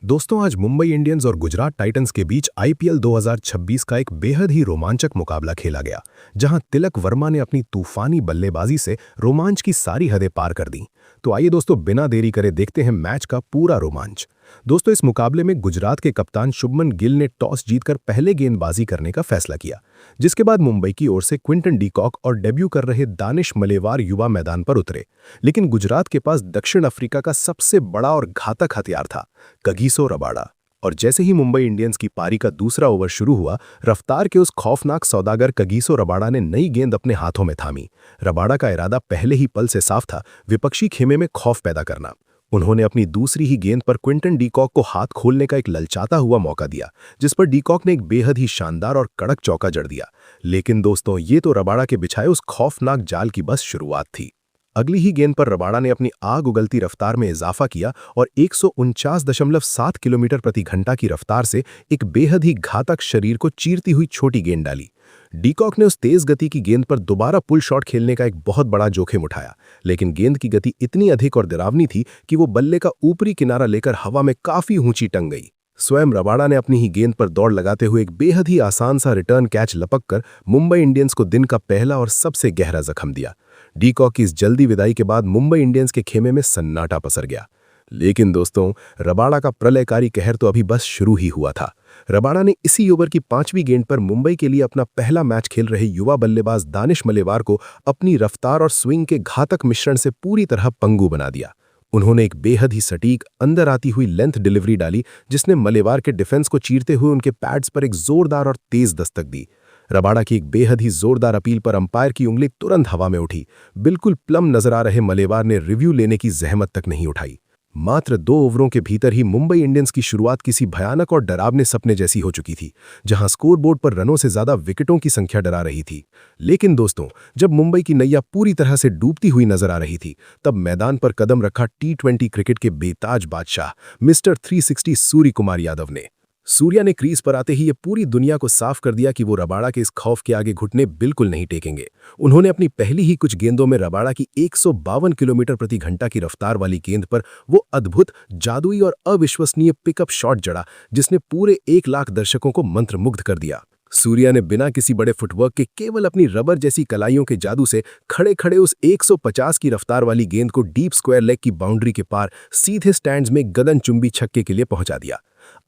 दोस्तों आज मुंबई इंडियंस और गुजरात टाइटंस के बीच आईपीएल 2026 का एक बेहद ही रोमांचक मुकाबला खेला गया, जहां तिलक वर्मा ने अपनी तूफानी बल्लेबाजी से रोमांच की सारी हदें पार कर दी। तो आइए दोस्तों बिना देरी करे देखते हैं मैच का पूरा रोमांच। दोस्तों इस मुकाबले में गुजरात के कप्तान शुभमन गिल ने टॉस जीतकर पहले गेंदबाजी करने का फैसला किया, जिसके बाद मुंबई की ओर से क्विंटन डी कॉक और डेब्यू कर रहे दानिश मलेवार युवा मैदान पर उतरे। लेकिन गुजरात के पास दक्षिण अफ्रीका का सबसे बड़ा और घातक हथियार था, कगिसो रबाडा। और जैसे ही मुंबई इंडियंस की पारी का दूसरा ओवर शुरू हुआ, रफ्तार के उस खौफनाक सौदागर कगिसो रबाडा ने नई गेंद अपने हाथों में थामी। रबाडा का इरादा पहले ही पल से साफ था, विपक्षी खेमे में खौफ पैदा करना। उन्होंने अपनी दूसरी ही गेंद पर क्विंटन डी कॉक को हाथ खोलने का एक ललचाता हुआ मौका दिया, जिस पर डी कॉक ने एक बेहद ही शानदार और कड़क चौका जड़ दिया। लेकिन दोस्तों ये तो रबाडा के बिछाए उस खौफनाक जाल की बस शुरुआत थी। अगली ही गेंद पर रबाडा ने अपनी आग उगलती रफ्तार में इजाफा किया और 149.7 किलोमीटर प्रति घंटा की रफ्तार से एक बेहद ही घातक शरीर को चीरती हुई छोटी गेंद डाली। डीकॉक ने उस तेज गति की गेंद पर दोबारा पुल शॉट खेलने का एक बहुत बड़ा जोखिम उठाया, लेकिन गेंद की गति इतनी अधिक और डरावनी थी कि वो बल्ले का ऊपरी किनारा लेकर हवा में काफी ऊंची टंग गई। स्वयं रबाडा ने अपनी ही गेंद पर दौड़ लगाते हुए एक बेहद ही आसान सा रिटर्न कैच लपककर मुंबई इंडियंस को दिन का पहला और सबसे गहरा जख्म दिया। डीकॉक की इस जल्दी विदाई के बाद मुंबई इंडियंस के खेमे में सन्नाटा पसर गया। लेकिन दोस्तों रबाडा का प्रलयकारी कहर तो अभी बस शुरू ही हुआ था। रबाडा ने इसी ओवर की 5वीं गेंद पर मुंबई के लिए अपना पहला मैच खेल रहे युवा बल्लेबाज दानिश मलेवार को अपनी रफ्तार और स्विंग के घातक मिश्रण से पूरी तरह पंगु बना दिया। उन्होंने एक बेहद ही सटीक अंदर आती हुई लेंथ डिलीवरी डाली, जिसने मलेवार के डिफेंस को चीरते हुए उनके पैड्स पर एक जोरदार और तेज दस्तक दी। रबाडा की एक बेहद ही जोरदार अपील पर अंपायर की उंगली तुरंत हवा में उठी। बिल्कुल प्लम नजर आ रहे मलेवार ने रिव्यू लेने की जहमत तक नहीं उठाई। मात्र 2 ओवरों के भीतर ही मुंबई इंडियंस की शुरुआत किसी भयानक और डरावने सपने जैसी हो चुकी थी, जहां स्कोरबोर्ड पर रनों से ज्यादा विकेटों की संख्या डरा रही थी। लेकिन दोस्तों जब मुंबई की नैया पूरी तरह से डूबती हुई नजर आ रही थी, तब मैदान पर कदम रखा टी20 क्रिकेट के बेताज बादशाह मिस्टर 360 सूर्य कुमार यादव ने। सूर्या ने क्रीज पर आते ही ये पूरी दुनिया को साफ कर दिया कि वो रबाडा के इस खौफ के आगे घुटने बिल्कुल नहीं टेकेंगे। उन्होंने अपनी पहली ही कुछ गेंदों में रबाडा की 152 किलोमीटर प्रति घंटा की रफ्तार वाली गेंद पर वो अद्भुत, जादुई और अविश्वसनीय पिकअप शॉट जड़ा, जिसने पूरे 1 लाख दर्शकों को मंत्रमुग्ध कर दिया। सूर्या ने बिना किसी बड़े फुटवर्क के केवल अपनी रबर जैसी कलाइयों के जादू से खड़े खड़े उस 150 की रफ्तार वाली गेंद को डीप स्क्वायर लेग की बाउंड्री के पार सीधे स्टैंड्स में गगनचुंबी छक्के के लिए पहुंचा दिया।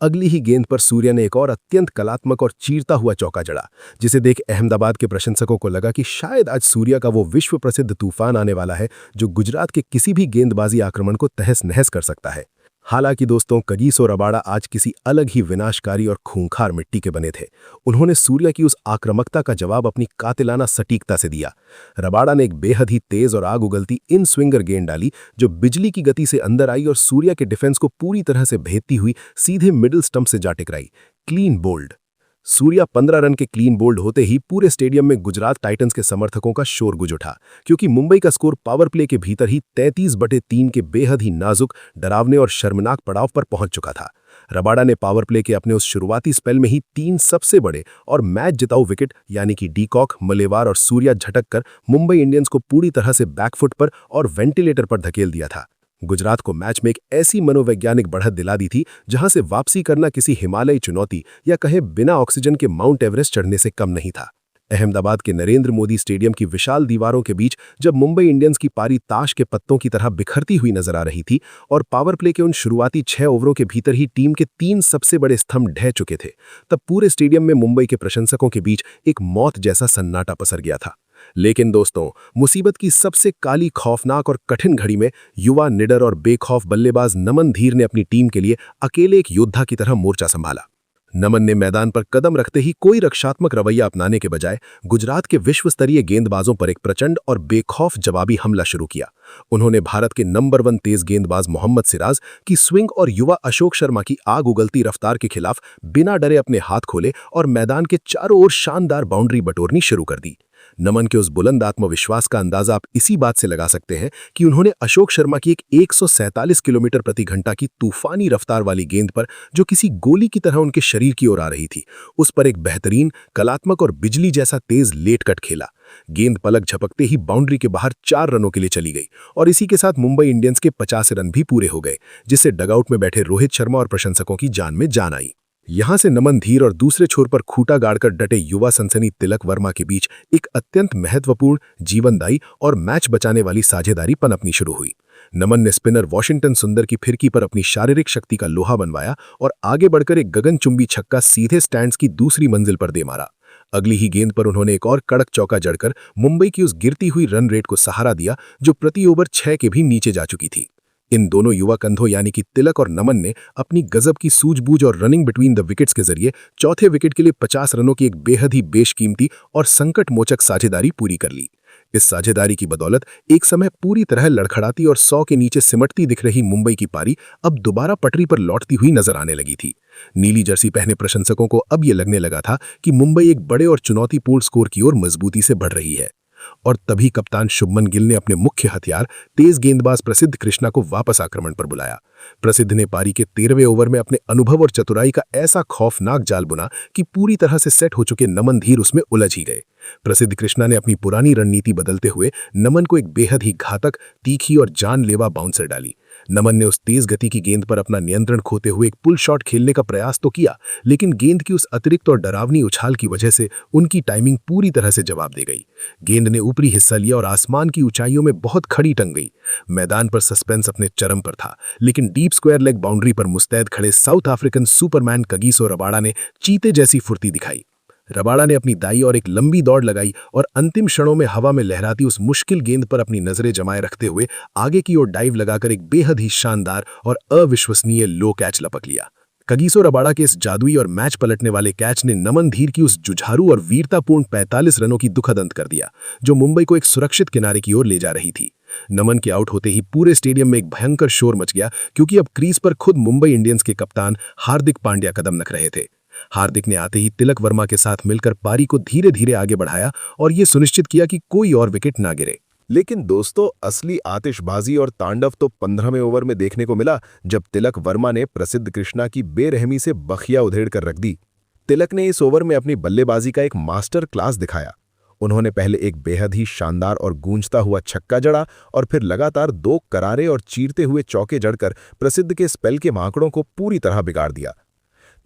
अगली ही गेंद पर सूर्या ने एक और अत्यंत कलात्मक और चीरता हुआ चौका जड़ा, जिसे देख अहमदाबाद के प्रशंसकों को लगा कि शायद आज सूर्या का वो विश्व प्रसिद्ध तूफान आने वाला है जो गुजरात के किसी भी गेंदबाजी आक्रमण को तहस नहस कर सकता है। हालांकि दोस्तों कगिसो रबाडा आज किसी अलग ही विनाशकारी और खूंखार मिट्टी के बने थे। उन्होंने सूर्या की उस आक्रामकता का जवाब अपनी कातिलाना सटीकता से दिया। रबाडा ने एक बेहद ही तेज और आग उगलती इन स्विंगर गेंद डाली, जो बिजली की गति से अंदर आई और सूर्या के डिफेंस को पूरी तरह से भेदती हुई सीधे मिडिल स्टंप से जा टकराई। Clean bowled. सूर्या 15 रन के क्लीन बोल्ड होते ही पूरे स्टेडियम में गुजरात टाइटंस के समर्थकों का शोर गुज उठा, क्योंकि मुंबई का स्कोर पावर प्ले के भीतर ही 33/3 के बेहद ही नाजुक, डरावने और शर्मनाक पड़ाव पर पहुंच चुका था। रबाडा ने पावर प्ले के अपने उस शुरुआती स्पेल में ही 3 सबसे बड़े और मैच जिताऊ विकेट यानी कि डीकॉक, मलेवार और सूर्या झटक कर मुंबई इंडियंस को पूरी तरह से बैकफुट पर और वेंटिलेटर पर धकेल दिया था। गुजरात को मैच में एक ऐसी मनोवैज्ञानिक बढ़त दिला दी थी जहां से वापसी करना किसी हिमालयी चुनौती या कहे बिना ऑक्सीजन के माउंट एवरेस्ट चढ़ने से कम नहीं था। अहमदाबाद के नरेंद्र मोदी स्टेडियम की विशाल दीवारों के बीच जब मुंबई इंडियंस की पारी ताश के पत्तों की तरह बिखरती हुई नजर आ रही थी और पावर प्ले के उन शुरुआती 6 ओवरों के भीतर ही टीम के 3 सबसे बड़े स्तंभ ढह चुके थे, तब पूरे स्टेडियम में मुंबई के प्रशंसकों के बीच एक मौत जैसा सन्नाटा पसर गया था। लेकिन दोस्तों मुसीबत की सबसे काली, खौफनाक और कठिन घड़ी में युवा, निडर और बेखौफ बल्लेबाज नमन धीर ने अपनी टीम के लिए अकेले एक योद्धा की तरह मोर्चा संभाला। नमन ने मैदान पर कदम रखते ही कोई रक्षात्मक रवैया अपनाने के बजाय गुजरात के विश्व स्तरीय गेंदबाजों पर एक प्रचंड और बेखौफ जवाबी हमला शुरू किया। उन्होंने भारत के नंबर 1 तेज गेंदबाज मोहम्मद सिराज की स्विंग और युवा अशोक शर्मा की आग उगलती रफ्तार के खिलाफ बिना डरे अपने हाथ खोले और मैदान के चारों ओर शानदार बाउंड्री बटोरनी शुरू कर दी। नमन के उस बुलंद आत्मविश्वास का अंदाजा आप इसी बात से लगा सकते हैं कि उन्होंने अशोक शर्मा की एक 147 किलोमीटर प्रति घंटा की तूफानी रफ्तार वाली गेंद पर, जो किसी गोली की तरह उनके शरीर की ओर आ रही थी, उस पर एक बेहतरीन, कलात्मक और बिजली जैसा तेज लेट कट खेला। गेंद पलक झपकते ही बाउंड्री के बाहर 4 रनों के लिए चली गई और इसी के साथ मुंबई इंडियंस के 50 रन भी पूरे हो गए, जिससे डगआउट में बैठे रोहित शर्मा और प्रशंसकों की जान में जान आई। यहां से नमन धीर और दूसरे छोर पर खूंटा गाड़कर डटे युवा सनसनी तिलक वर्मा के बीच एक अत्यंत महत्वपूर्ण, जीवनदायी और मैच बचाने वाली साझेदारी पनपनी शुरू हुई। नमन ने स्पिनर वॉशिंगटन सुंदर की फिरकी पर अपनी शारीरिक शक्ति का लोहा बनवाया और आगे बढ़कर एक गगनचुंबी छक्का सीधे स्टैंड्स की दूसरी मंजिल पर दे मारा। अगली ही गेंद पर उन्होंने एक और कड़क चौका जड़कर मुंबई की उस गिरती हुई रन रेट को सहारा दिया, जो प्रति ओवर 6 के भी नीचे जा चुकी थी। इन दोनों युवा कंधों यानी कि तिलक और नमन ने अपनी गजब की सूझबूझ और रनिंग बिटवीन द विकेट्स के जरिए चौथे विकेट के लिए 50 रनों की एक बेहद ही बेशकीमती और संकट मोचक साझेदारी पूरी कर ली। इस साझेदारी की बदौलत एक समय पूरी तरह लड़खड़ाती और 100 के नीचे सिमटती दिख रही मुंबई की पारी अब दोबारा पटरी पर लौटती हुई नजर आने लगी थी। नीली जर्सी पहने प्रशंसकों को अब यह लगने लगा था कि मुंबई एक बड़े और चुनौतीपूर्ण स्कोर की ओर मजबूती से बढ़ रही है। और तभी कप्तान शुभमन गिल ने अपने मुख्य हथियार तेज गेंदबाज प्रसिद्ध कृष्णा को वापस आक्रमण पर बुलाया। प्रसिद्ध ने पारी के 13वें ओवर में अपने अनुभव और चतुराई का ऐसा खौफनाक जाल बुना कि पूरी तरह से सेट हो चुके नमन धीर उसमें उलझ ही गए। प्रसिद्ध कृष्णा ने अपनी पुरानी रणनीति बदलते हुए नमन को एक बेहद ही घातक, तीखी और जानलेवा बाउंसर डाली। नमन ने उस तेज गति की गेंद पर अपना नियंत्रण खोते हुए एक पुल शॉट खेलने का प्रयास तो किया, लेकिन गेंद की उस अतिरिक्त और डरावनी उछाल की वजह से उनकी टाइमिंग पूरी तरह से जवाब दे गई। गेंद ने ऊपरी हिस्सा लिया और आसमान की ऊंचाइयों में बहुत खड़ी टंग गई। मैदान पर सस्पेंस अपने चरम पर था, लेकिन डीप स्क्वायर लेग बाउंड्री पर मुस्तैद खड़े south African Superman Kagiso Rabada ने चीते जैसी फुर्ती दिखाई। रबाडा ने अपनी दाई और एक लंबी दौड़ लगाई और अंतिम क्षणों में हवा में लहराती उस मुश्किल गेंद पर अपनी नजरें जमाए रखते हुए आगे की ओर डाइव लगाकर एक बेहद ही शानदार और अविश्वसनीय लो कैच लपक लिया। कगिसो रबाडा के इस जादुई और मैच पलटने वाले कैच ने नमन धीर की उस जुझारू और वीरतापूर्ण 45 रनों की दुखद अंत कर दिया, जो मुंबई को एक सुरक्षित किनारे की ओर ले जा रही थी। नमन के आउट होते ही पूरे स्टेडियम में एक भयंकर शोर मच गया, क्योंकि अब क्रीज पर खुद मुंबई इंडियंस के कप्तान हार्दिक पांड्या कदम रख रहे थे। हार्दिक ने आते ही तिलक वर्मा के साथ मिलकर पारी को धीरे धीरे आगे बढ़ाया और ये सुनिश्चित किया कि कोई और विकेट ना गिरे। लेकिन दोस्तों, असली आतिशबाजी और तांडव तो 15वें ओवर में देखने को मिला, जब तिलक वर्मा ने प्रसिद्ध कृष्णा की बेरहमी से बखिया उधेड़ कर रख दी। तिलक ने इस ओवर में अपनी बल्लेबाजी का एक मास्टर क्लास दिखाया। उन्होंने पहले एक बेहद ही शानदार और गूंजता हुआ छक्का जड़ा और फिर लगातार 2 करारे और चीरते हुए चौके जड़कर प्रसिद्ध के स्पेल के आंकड़ों को पूरी तरह बिगाड़ दिया।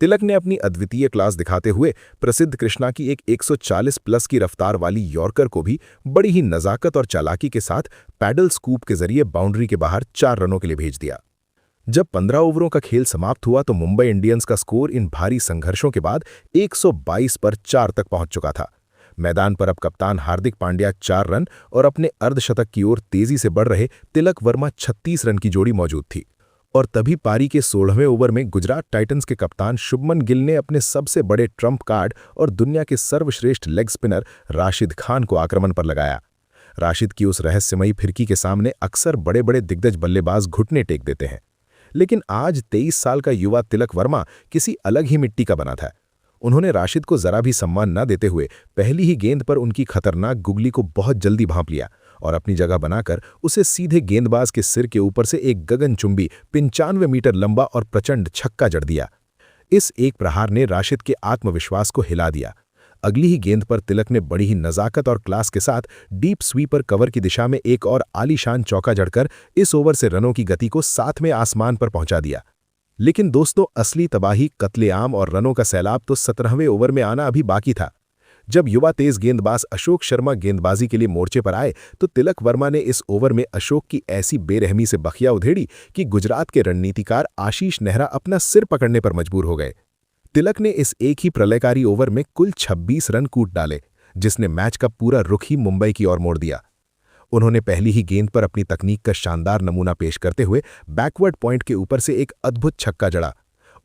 तिलक ने अपनी अद्वितीय क्लास दिखाते हुए प्रसिद्ध कृष्णा की एक 140 प्लस की रफ्तार वाली यॉर्कर को भी बड़ी ही नजाकत और चालाकी के साथ पैडल स्कूप के जरिए बाउंड्री के बाहर 4 रनों के लिए भेज दिया। जब 15 ओवरों का खेल समाप्त हुआ तो मुंबई इंडियंस का स्कोर इन भारी संघर्षों के बाद 122 पर 4 तक पहुंच चुका था। मैदान पर अब कप्तान हार्दिक पांड्या 4 रन और अपने अर्धशतक की ओर तेजी से बढ़ रहे तिलक वर्मा 36 रन की जोड़ी मौजूद थी। और तभी पारी के 16वें ओवर में गुजरात टाइटंस के कप्तान शुभमन गिल ने अपने सबसे बड़े ट्रम्प कार्ड और दुनिया के सर्वश्रेष्ठ लेग स्पिनर राशिद खान को आक्रमण पर लगाया। राशिद की उस रहस्यमयी फिरकी के सामने अक्सर बड़े बड़े दिग्गज बल्लेबाज घुटने टेक देते हैं, लेकिन आज 23 साल का युवा तिलक वर्मा किसी अलग ही मिट्टी का बना था। उन्होंने राशिद को जरा भी सम्मान न देते हुए पहली ही गेंद पर उनकी खतरनाक गुगली को बहुत जल्दी भांप लिया और अपनी जगह बनाकर उसे सीधे गेंदबाज के सिर के ऊपर से एक गगनचुंबी 95 मीटर लंबा और प्रचंड छक्का जड़ दिया। इस एक प्रहार ने राशिद के आत्मविश्वास को हिला दिया। अगली ही गेंद पर तिलक ने बड़ी ही नजाकत और क्लास के साथ डीप स्वीपर कवर की दिशा में एक और आलीशान चौका जड़कर इस ओवर से रनों की गति को 7वें आसमान पर पहुंचा दिया। लेकिन दोस्तों, असली तबाही, कत्लेआम और रनों का सैलाब तो 17वें ओवर में आना अभी बाकी था। जब युवा तेज गेंदबाज अशोक शर्मा गेंदबाजी के लिए मोर्चे पर आए तो तिलक वर्मा ने इस ओवर में अशोक की ऐसी बेरहमी से बखिया उधेड़ी कि गुजरात के रणनीतिकार आशीष नेहरा अपना सिर पकड़ने पर मजबूर हो गए। तिलक ने इस एक ही प्रलयकारी ओवर में कुल 26 रन कूट डाले, जिसने मैच का पूरा रुख ही मुंबई की ओर मोड़ दिया। उन्होंने पहली ही गेंद पर अपनी तकनीक का शानदार नमूना पेश करते हुए बैकवर्ड पॉइंट के ऊपर से एक अद्भुत छक्का जड़ा।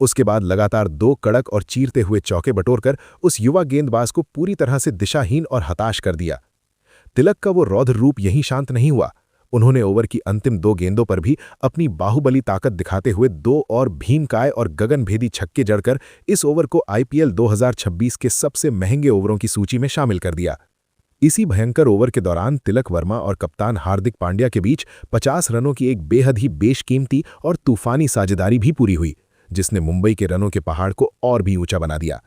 उसके बाद लगातार 2 कड़क और चीरते हुए चौके बटोरकर उस युवा गेंदबाज को पूरी तरह से दिशाहीन और हताश कर दिया। तिलक का वो रौद्र रूप यहीं शांत नहीं हुआ। उन्होंने ओवर की अंतिम 2 गेंदों पर भी अपनी बाहुबली ताकत दिखाते हुए 2 और भीमकाय और गगनभेदी छक्के जड़कर इस ओवर को आईपीएल 2026 के सबसे महंगे ओवरों की सूची में शामिल कर दिया। इसी भयंकर ओवर के दौरान तिलक वर्मा और कप्तान हार्दिक पांड्या के बीच 50 रनों की एक बेहद ही बेशकीमती और तूफानी साझेदारी भी पूरी हुई, जिसने मुंबई के रनों के पहाड़ को और भी ऊंचा बना दिया।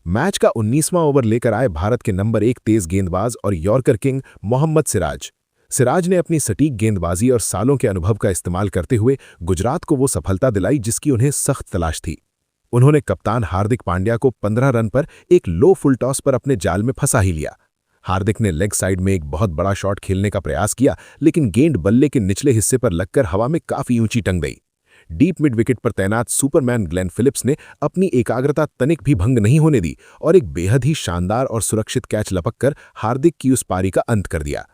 मैच का 19वां ओवर लेकर आए भारत के नंबर 1 तेज गेंदबाज और यॉर्कर किंग मोहम्मद सिराज। सिराज ने अपनी सटीक गेंदबाजी और सालों के अनुभव का इस्तेमाल करते हुए गुजरात को वो सफलता दिलाई जिसकी उन्हें सख्त तलाश थी। उन्होंने कप्तान हार्दिक पांड्या को 15 रन पर एक लो फुल टॉस पर अपने जाल में फंसा ही लिया। हार्दिक ने लेग साइड में एक बहुत बड़ा शॉट खेलने का प्रयास किया, लेकिन गेंद बल्ले के निचले हिस्से पर लगकर हवा में काफी ऊंची टंग गई। डीप मिड विकेट पर तैनात सुपरमैन ग्लेन फिलिप्स ने अपनी एकाग्रता तनिक भी भंग नहीं होने दी और एक बेहद ही शानदार और सुरक्षित कैच लपककर हार्दिक की उस पारी का अंत कर दिया।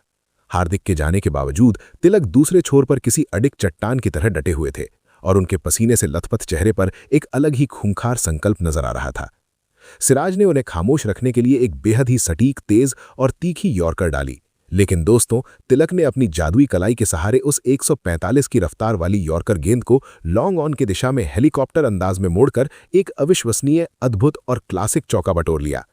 हार्दिक के जाने के बावजूद तिलक दूसरे छोर पर किसी अडिग चट्टान की तरह डटे हुए थे और उनके पसीने से लथपथ चेहरे पर एक अलग ही खूंखार संकल्प नजर आ रहा था। सिराज ने उन्हें खामोश रखने के लिए एक बेहद ही सटीक, तेज और तीखी यॉर्कर डाली, लेकिन दोस्तों तिलक ने अपनी जादुई कलाई के सहारे उस 145 की रफ्तार वाली यॉर्कर गेंद को लॉन्ग ऑन की दिशा में हेलीकॉप्टर अंदाज में मोड़कर एक अविश्वसनीय, अद्भुत और क्लासिक चौका बटोर लिया।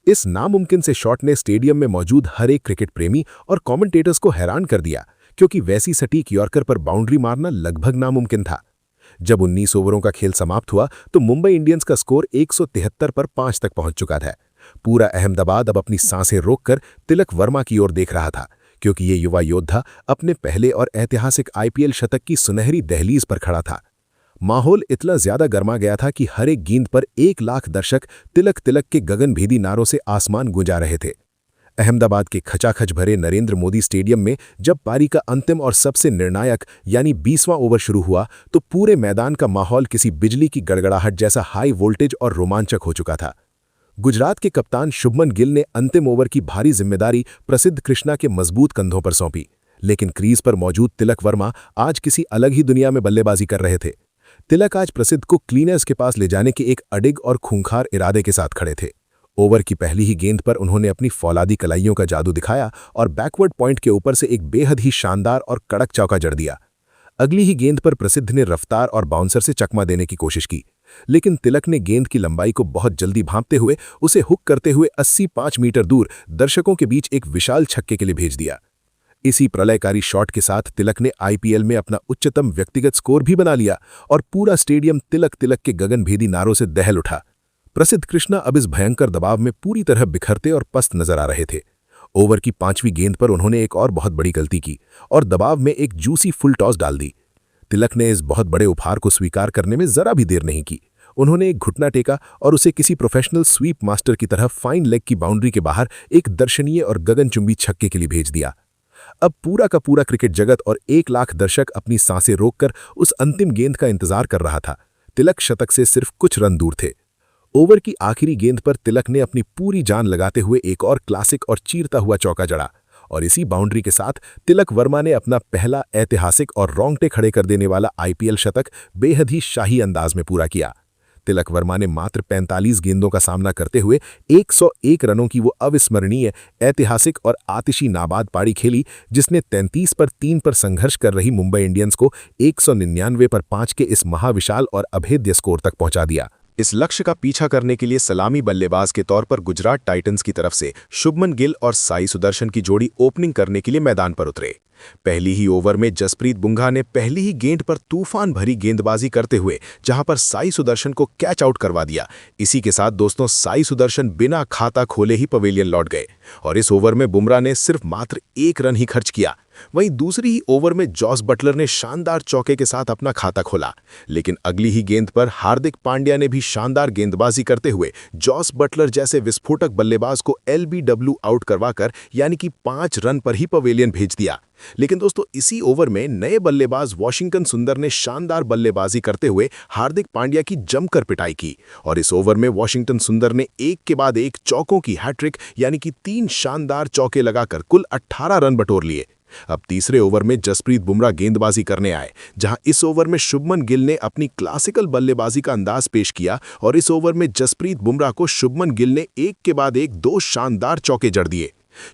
इस नामुमकिन से शॉट ने स्टेडियम में मौजूद हर एक क्रिकेट प्रेमी और कमेंटेटर्स को हैरान कर दिया, क्योंकि वैसी सटीक यॉर्कर पर बाउंड्री मारना लगभग नामुमकिन था। जब 19 ओवरों का खेल समाप्त हुआ तो मुंबई इंडियंस का स्कोर 173 पर 5 तक पहुंच चुका था। पूरा अहमदाबाद अब अपनी सांसें रोककर तिलक वर्मा की ओर देख रहा था, क्योंकि ये युवा योद्धा अपने पहले और ऐतिहासिक आईपीएल शतक की सुनहरी दहलीज पर खड़ा था। माहौल इतना ज्यादा गर्मा गया था कि हर एक गेंद पर 1 लाख दर्शक तिलक तिलक के गगनभेदी नारों से आसमान गूंजा रहे थे। अहमदाबाद के खचाखच भरे नरेंद्र मोदी स्टेडियम में जब पारी का अंतिम और सबसे निर्णायक यानी 20वां ओवर शुरू हुआ तो पूरे मैदान का माहौल किसी बिजली की गड़गड़ाहट जैसा हाई वोल्टेज और रोमांचक हो चुका था। गुजरात के कप्तान शुभमन गिल ने अंतिम ओवर की भारी जिम्मेदारी प्रसिद्ध कृष्णा के मजबूत कंधों पर सौंपी, लेकिन क्रीज पर मौजूद तिलक वर्मा आज किसी अलग ही दुनिया में बल्लेबाजी कर रहे थे। तिलक आज प्रसिद्ध को क्लीनर्स के पास ले जाने के एक अडिग और खूंखार इरादे के साथ खड़े थे। ओवर की पहली ही गेंद पर उन्होंने अपनी फौलादी कलाइयों का जादू दिखाया और बैकवर्ड पॉइंट के ऊपर से एक बेहद ही शानदार और कड़क चौका जड़ दिया। अगली ही गेंद पर प्रसिद्ध ने रफ्तार और बाउंसर से चकमा देने की कोशिश की, लेकिन तिलक ने गेंद की लंबाई को बहुत जल्दी भांपते हुए उसे हुक करते हुए 85 मीटर दूर दर्शकों के बीच एक विशाल छक्के के लिए भेज दिया। इसी प्रलयकारी शॉट के साथ तिलक ने आईपीएल में अपना उच्चतम व्यक्तिगत स्कोर भी बना लिया और पूरा स्टेडियम तिलक तिलक के गगनभेदी नारों से दहल उठा। प्रसिद्ध कृष्णा अब इस भयंकर दबाव में पूरी तरह बिखरते और पस्त नजर आ रहे थे। ओवर की 5वीं गेंद पर उन्होंने एक और बहुत बड़ी गलती की और दबाव में एक जूसी फुल टॉस डाल दी। तिलक ने इस बहुत बड़े उपहार को स्वीकार करने में जरा भी देर नहीं की। उन्होंने एक घुटना टेका और उसे किसी प्रोफेशनल स्वीप मास्टर की तरह फाइन लेग की बाउंड्री के बाहर एक दर्शनीय और गगनचुंबी छक्के के लिए भेज दिया। अब पूरा का पूरा क्रिकेट जगत और 1 लाख दर्शक अपनी सांसें रोककर उस अंतिम गेंद का इंतजार कर रहा था। तिलक शतक से सिर्फ कुछ रन दूर थे। ओवर की आखिरी गेंद पर तिलक ने अपनी पूरी जान लगाते हुए एक और क्लासिक और चीरता हुआ चौका जड़ा और इसी बाउंड्री के साथ तिलक वर्मा ने अपना पहला ऐतिहासिक और रोंगटे खड़े कर देने वाला आईपीएल शतक बेहद ही शाही अंदाज में पूरा किया। तिलक वर्मा ने मात्र 45 गेंदों का सामना करते हुए 101 रनों की वो अविस्मरणीय, ऐतिहासिक और आतिशी नाबाद पारी खेली, जिसने 33 पर 3 पर संघर्ष कर रही मुंबई इंडियंस को 199 पर 5 के इस महाविशाल और अभेद्य स्कोर तक पहुंचा दिया। इस लक्ष्य का पीछा करने के लिए सलामी बल्लेबाज के तौर पर गुजरात टाइटंस की तरफ से शुभमन गिल और साई सुदर्शन की जोड़ी ओपनिंग करने के लिए मैदान पर उतरे। पहली ही ओवर में जसप्रीत बुमराह ने पहली ही गेंद पर तूफान भरी गेंदबाजी करते हुए जहां पर साई सुदर्शन को कैच आउट करवा दिया। इसी के साथ दोस्तों साई सुदर्शन बिना खाता खोले ही पवेलियन लौट गए और इस ओवर में बुमराह ने सिर्फ मात्र 1 रन ही खर्च किया। वहीं दूसरी ही ओवर में जॉस बटलर ने शानदार चौके के साथ अपना खाता खोला, लेकिन अगली ही गेंद पर हार्दिक पांड्या ने भी शानदार गेंदबाजी करते हुए जॉस बटलर जैसे विस्फोटक बल्लेबाज को एलबीडब्ल्यू आउट करवाकर यानी कि 5 रन पर ही पवेलियन भेज दिया। लेकिन दोस्तों इसी ओवर में नए बल्लेबाज वाशिंगटन सुंदर ने शानदार बल्लेबाजी करते हुए हार्दिक पांड्या की जमकर पिटाई की और इस ओवर में वाशिंगटन सुंदर ने एक के बाद एक चौकों की हैट्रिक यानी कि 3 शानदार चौके लगाकर कुल 18 रन बटोर लिए। अब तीसरे ओवर में जसप्रीत बुमराह गेंदबाजी करने आए, जहां इस ओवर में शुभमन गिल ने अपनी क्लासिकल बल्लेबाजी का अंदाज पेश किया और इस ओवर में जसप्रीत बुमराह को शुभमन गिल ने एक के बाद एक 2 शानदार चौके जड़ दिए।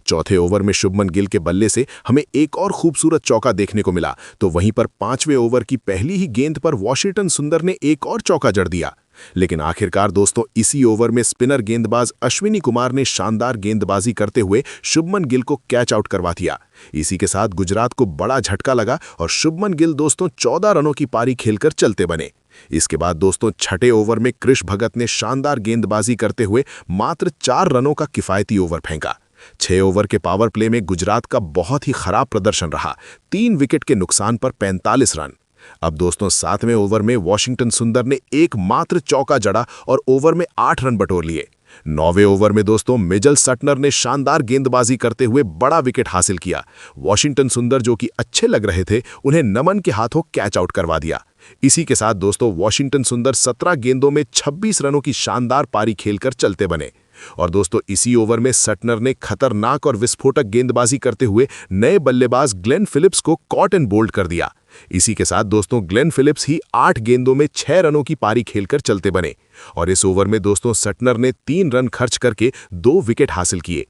चौथे ओवर में शुभमन गिल के बल्ले से हमें एक और खूबसूरत चौका देखने को मिला, तो वहीं पर 5वें ओवर की पहली ही गेंद पर वाशिंगटन सुंदर ने एक और चौका जड़ दिया। लेकिन आखिरकार दोस्तों इसी ओवर में स्पिनर गेंदबाज अश्विनी कुमार ने शानदार गेंदबाजी करते हुए शुभमन गिल को कैच आउट करवा दिया। इसी के साथ गुजरात को बड़ा झटका लगा और शुभमन गिल दोस्तों 14 रनों की पारी खेलकर चलते बने। इसके बाद दोस्तों छठे ओवर में कृष भगत ने शानदार गेंदबाजी करते हुए मात्र 4 रनों का किफायती ओवर फेंका। 6 ओवर के पावर प्ले में गुजरात का बहुत ही खराब प्रदर्शन रहा, 3 विकेट के नुकसान पर 45 रन। अब दोस्तों 7वें ओवर में वॉशिंगटन सुंदर ने एकमात्र चौका जड़ा और ओवर में 8 रन बटोर लिए। 9वें ओवर में दोस्तों मिचेल सटनर ने शानदार गेंदबाजी करते हुए बड़ा विकेट हासिल किया। वॉशिंगटन सुंदर जो कि अच्छे लग रहे थे, उन्हें नमन के हाथों कैच आउट करवा दिया। इसी के साथ दोस्तों वॉशिंगटन सुंदर 17 गेंदों में 26 रनों की शानदार पारी खेलकर चलते बने। और दोस्तों इसी ओवर में सटनर ने खतरनाक और विस्फोटक गेंदबाजी करते हुए नए बल्लेबाज ग्लेन फिलिप्स को कॉट एंड बोल्ड कर दिया। इसी के साथ दोस्तों ग्लेन फिलिप्स ही 8 गेंदों में 6 रनों की पारी खेलकर चलते बने। और इस ओवर में दोस्तों सटनर ने 3 रन खर्च करके 2 विकेट हासिल किए।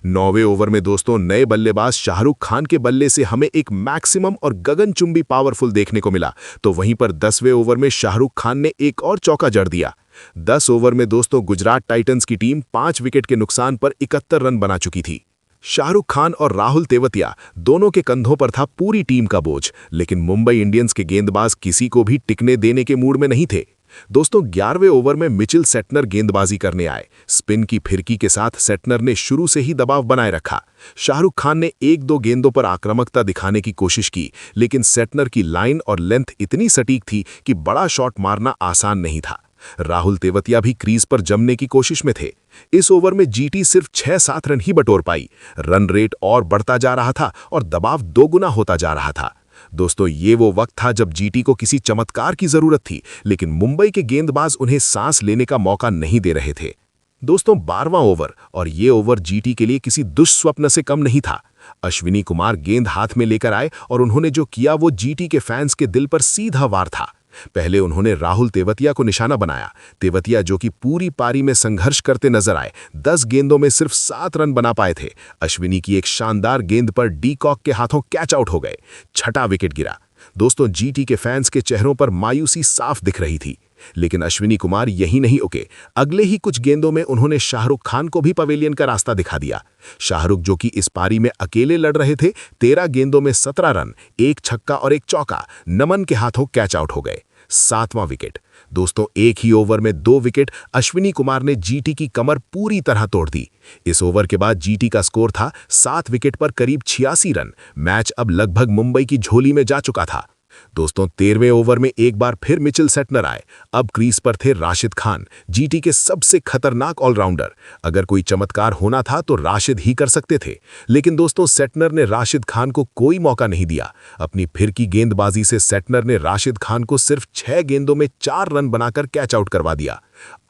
9वें ओवर में दोस्तों नए बल्लेबाज शाहरुख खान के बल्ले से हमें एक मैक्सिमम और गगनचुंबी पावरफुल देखने को मिला, तो वहीं पर 10वें ओवर में शाहरुख खान ने एक और चौका जड़ दिया। 10 ओवर में दोस्तों गुजरात टाइटंस की टीम 5 विकेट के नुकसान पर 71 रन बना चुकी थी। शाहरुख खान और राहुल तेवतिया दोनों के कंधों पर था पूरी टीम का बोझ, लेकिन मुंबई इंडियंस के गेंदबाज किसी को भी टिकने देने के मूड में नहीं थे। दोस्तों 11वें ओवर में मिचेल सटनर गेंदबाजी करने आए। स्पिन की फिरकी के साथ सटनर ने शुरू से ही दबाव बनाए रखा। शाहरुख खान ने 1-2 गेंदों पर आक्रामकता दिखाने की कोशिश की, लेकिन सटनर की लाइन और लेंथ इतनी सटीक थी कि बड़ा शॉट मारना आसान नहीं था। राहुल तेवतिया भी क्रीज पर जमने की कोशिश में थे। इस ओवर में जीटी सिर्फ 6-7 रन ही बटोर पाई। रन रेट और बढ़ता जा रहा था और दबाव दोगुना होता जा रहा था। दोस्तों ये वो वक्त था जब जीटी को किसी चमत्कार की जरूरत थी, लेकिन मुंबई के गेंदबाज उन्हें सांस लेने का मौका नहीं दे रहे थे। दोस्तों 12वां ओवर और ये ओवर जीटी के लिए किसी दुष्स्वप्न से कम नहीं था। अश्विनी कुमार गेंद हाथ में लेकर आए और उन्होंने जो किया वो जीटी के फैंस के दिल पर सीधा वार था। पहले उन्होंने राहुल तेवतिया को निशाना बनाया। तेवतिया जो कि पूरी पारी में संघर्ष करते नजर आए, 10 गेंदों में सिर्फ 7 रन बना पाए थे। अश्विनी की एक शानदार गेंद पर डी कॉक के हाथों कैच आउट हो गए। 6ठा विकेट गिरा। दोस्तों जीटी के फैंस के चेहरों पर मायूसी साफ दिख रही थी, लेकिन अश्विनी कुमार यही नहीं रुके। अगले ही कुछ गेंदों में उन्होंने शाहरुख खान को भी पवेलियन का रास्ता दिखा दिया। शाहरुख जो कि इस पारी में अकेले लड़ रहे थे, 13 गेंदों में 17 रन, 1 छक्का और 1 चौका नमन के हाथों कैच आउट हो गए। 7वां विकेट। दोस्तों एक ही ओवर में 2 विकेट अश्विनी कुमार ने जीटी की कमर पूरी तरह तोड़ दी। इस ओवर के बाद जीटी का स्कोर था 7 विकेट पर करीब 86 रन। मैच अब लगभग मुंबई की झोली में जा चुका था। दोस्तों 13वें ओवर में एक बार फिर मिचेल सटनर आए। अब क्रीज पर थे राशिद खान, जीटी के सबसे खतरनाक ऑलराउंडर। अगर कोई चमत्कार होना था तो राशिद ही कर सकते थे, लेकिन दोस्तों सटनर ने राशिद खान को कोई मौका नहीं दिया। अपनी फिरकी गेंदबाजी से सटनर ने राशिद खान को सिर्फ 6 गेंदों में 4 रन बनाकर कैच आउट करवा दिया।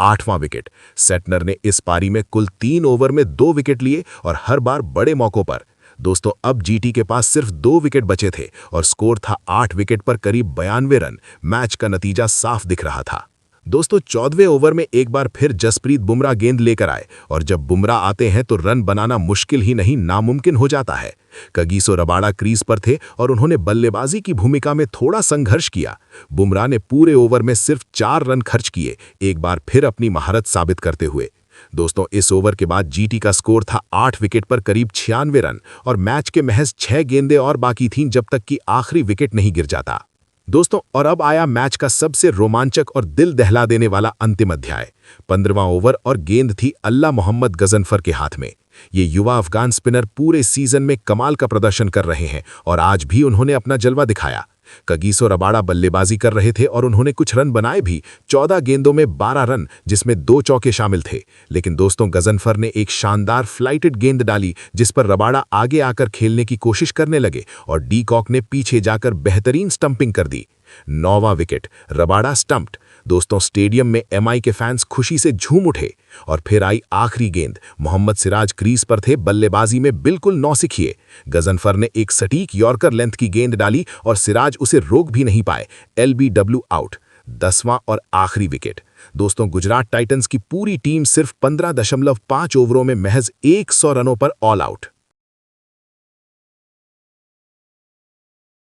8वां विकेट। सटनर ने इस पारी में कुल 3 ओवर में 2 विकेट लिए और हर बार बड़े मौकों पर। दोस्तों अब जीटी के पास सिर्फ 2 विकेट बचे थे और स्कोर था 8 विकेट पर करीब 92 रन। मैच का नतीजा साफ दिख रहा था। दोस्तों 14वें ओवर में एक बार फिर जसप्रीत बुमराह गेंद लेकर आए और जब बुमराह आते हैं तो रन बनाना मुश्किल ही नहीं नामुमकिन हो जाता है। कगिसो रबाड़ा क्रीज पर थे और उन्होंने बल्लेबाजी की भूमिका में थोड़ा संघर्ष किया। बुमराह ने पूरे ओवर में सिर्फ 4 रन खर्च किए, एक बार फिर अपनी महारत साबित करते हुए। दोस्तों इस ओवर के बाद जीटी का स्कोर था 8 विकेट पर करीब 96 रन और मैच के महज 6 गेंदें और बाकी थीं जब तक कि आखिरी विकेट नहीं गिर जाता। दोस्तों और अब आया मैच का सबसे रोमांचक और दिल दहला देने वाला अंतिम अध्याय। 15वां ओवर और गेंद थी अल्लाह मोहम्मद गजनफर के हाथ में। ये युवा अफगान स्पिनर पूरे सीजन में कमाल का प्रदर्शन कर रहे हैं और आज भी उन्होंने अपना जलवा दिखाया। कगिसो रबाड़ा बल्लेबाजी कर रहे थे और उन्होंने कुछ रन बनाए भी। 14 गेंदों में 12 रन, जिसमें 2 चौके शामिल थे। लेकिन दोस्तों गजनफर ने एक शानदार फ्लाइटेड गेंद डाली जिस पर रबाड़ा आगे आकर खेलने की कोशिश करने लगे और डी कॉक ने पीछे जाकर बेहतरीन स्टंपिंग कर दी। 9वां विकेट। Rabada stumped. दोस्तों स्टेडियम में एमआई के फैंस खुशी से झूम उठे और फिर आई आखिरी गेंद। मोहम्मद सिराज क्रीज पर थे, बल्लेबाजी में बिल्कुल नौसिखिए। गजनफर ने एक सटीक यॉर्कर लेंथ की गेंद डाली और सिराज उसे रोक भी नहीं पाए। LBW out. 10वां और आखिरी विकेट। दोस्तों गुजरात टाइटंस की पूरी टीम सिर्फ 15.5 ओवरों में महज 100 रनों पर ऑल आउट।